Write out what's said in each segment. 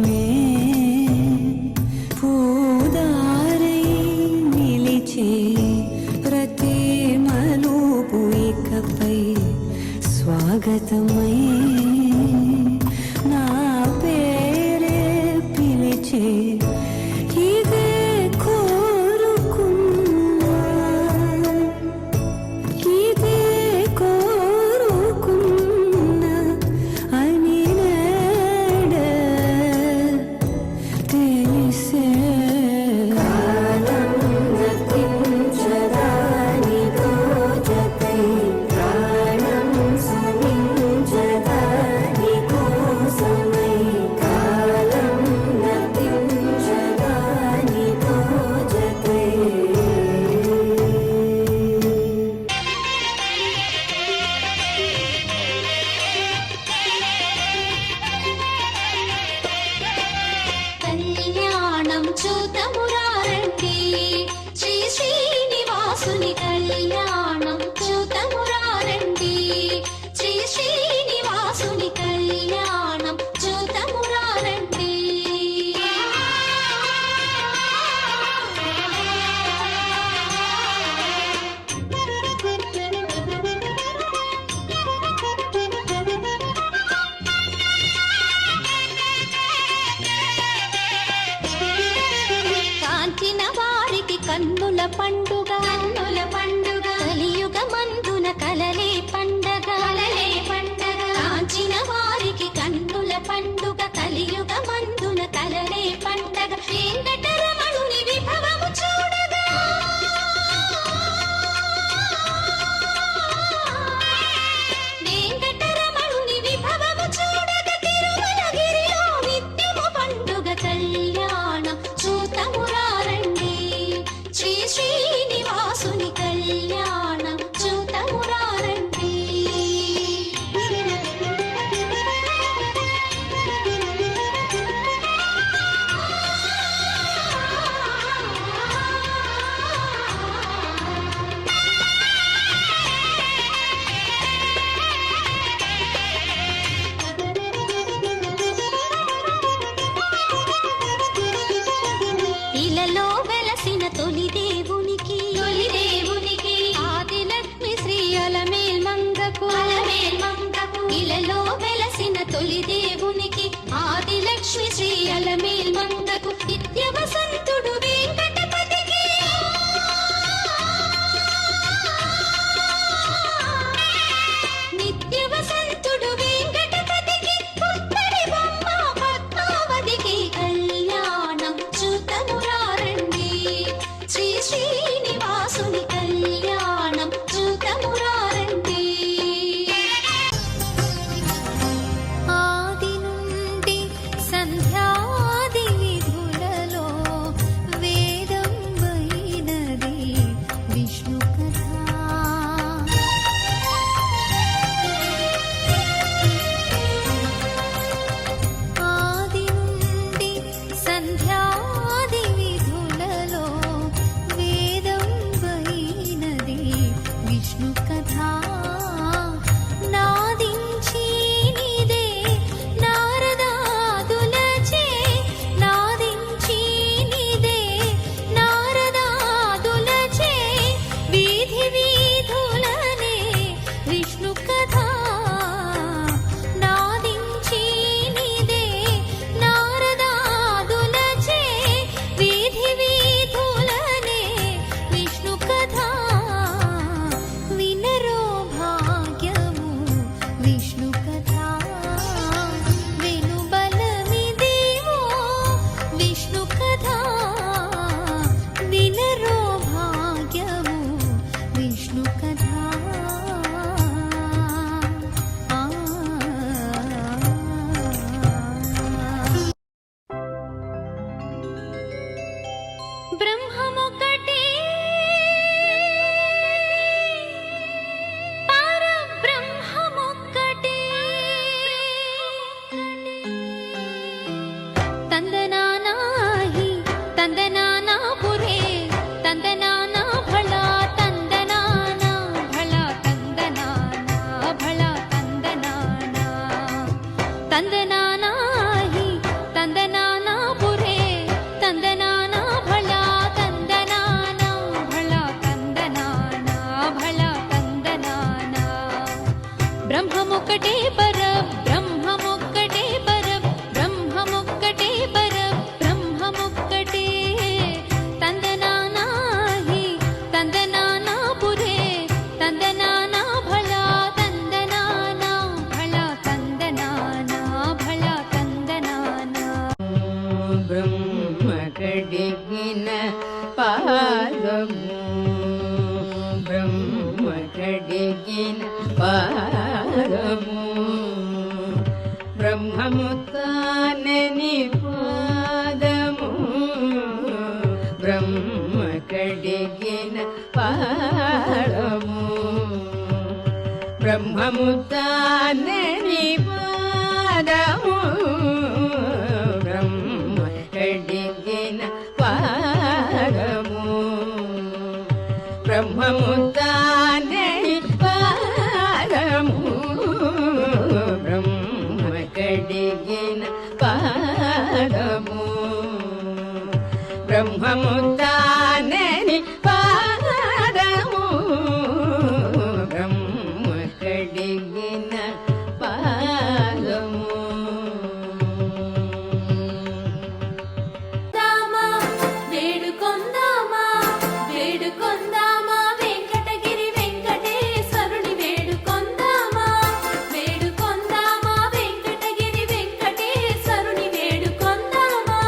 ప్రేమే పూదారై నిలిచే ప్రతి మలుపు ఇకపై స్వాగతమై నా పేరే పిలిచే ఇదే కోరుకున్నా ఇదే కోరుకున్నా అని నేడే తెలిసే కాలం గతించదానితో జతై ప్రాణం సుమించదాని కోసమై కాలం గతించదానితో జతై కళ్యాణం చూతమురారండి శ్రీ శ్రీనివాసుని కళ్యాణం చూతమురారండి శ్రీ శ్రీనివాసుని కళ్యాణం చూతమురారండి బ్రహ్మ కడిగిన పాదము బ్రహ్మ కడిగిన పాదము బ్రహ్మము తానని పాదము బ్రహ్మ కడిగిన పాదము బ్రహ్మము తానని పాదము బ్రహ్మ కడిగిన పాదము బ్రహ్మము తానని పాదము బ్రహ్మ కడిగిన పాదము బ్రహ్మము తానని పాదము బ్రహ్మ కడిగిన పాదము దామా వేడుకొందామా వేడుకొందామా వెంకటగిరి వెంకటేశ్వరుని వేడుకొందామా వేడుకొందామా వెంకటగిరి వెంకటేశ్వరుని వేడుకొందామా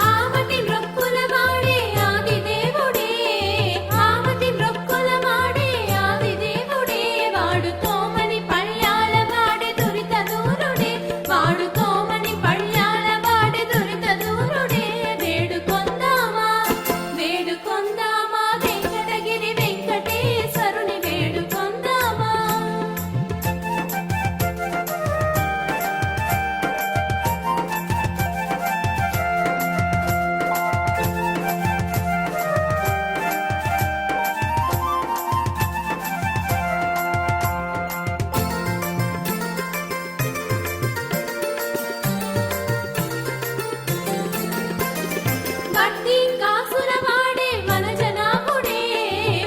ఆమతి మృక్కుల వాడే ఆది దేవుడే ఆమతి మృక్కుల వాడే ఆది దేవుడే వాడు తోమని పళ్ళాల వాడే దురిత దూరుడే వాడు తోమని పళ్ళాల వాడే దురిత దూరుడే వేడుకొందామా వేడుకొందామా వెంకటగిరి వెంకటేశ్వరుని వేడుకొందామా వడ్డీ కాసుల వాడే మన జనాభుడే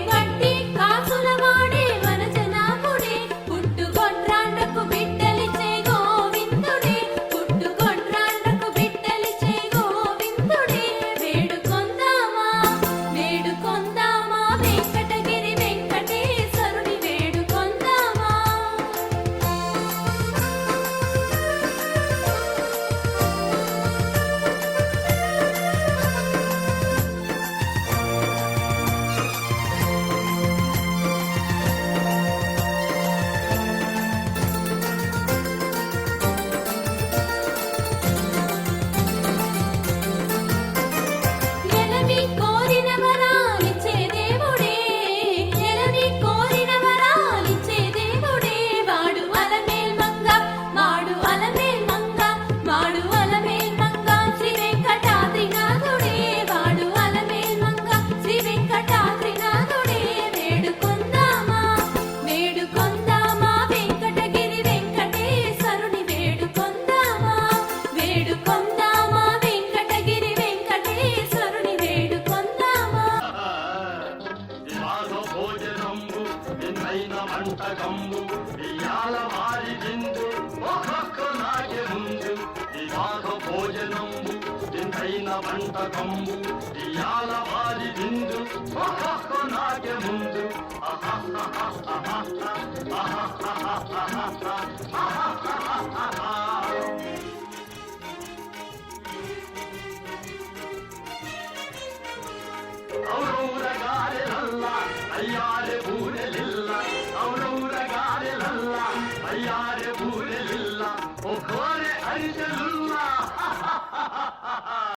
వడ్డీ కాసుల వాడే మన జనాభుడే పుట్టుకొండ్రాండకు బిడ్డలిచ్చే గోవిందుడే పుట్టుకొండ్రాండకు బిడ్డలిచ్చే గోవిందుడే వేడుకొందామా వేడుకొందామా వెంకటగిరి వెంకటేశ్వరుని వేడుకొందామా ఎలవి కోరిన వరాలిచ్చే దేవుడే ఎలవి కోరిన వరాలిచ్చే దేవుడే వాడు అలమేల్ మంగ వాడు అలమేల్ మంగ వాడు అలమేల్ మంగ శ్రీ వెంకటాద్రినాథుడే వాడు అలమేల్ మంగ శ్రీ వెంకటాద్రినాథుడే వేడుకొందామా వేడుకొందామా వెంకటగిరి వెంకటేశ్వరుని వేడుకొందామా వేడుకొందామా వెంకటగిరి వెంకటేశ్వరుని వేడుకొందామా వివాహ భోజనంబు విందైన వంటకంబు ఇయాల వారి విందు ఒక్కొక్క నాగే ముందు వివాహ భోజనంబు విందైన వంటకంబు ఇయాల వారి విందు ఒక్కొక్క నాగే ముందు ఔరౌరగారెలల్ల అయ్యారె బూరెలిల్ల ఔరౌరగారెలల్ల అయ్యారె బూరెలిల్ల ఒక్కోరె అరిసెలు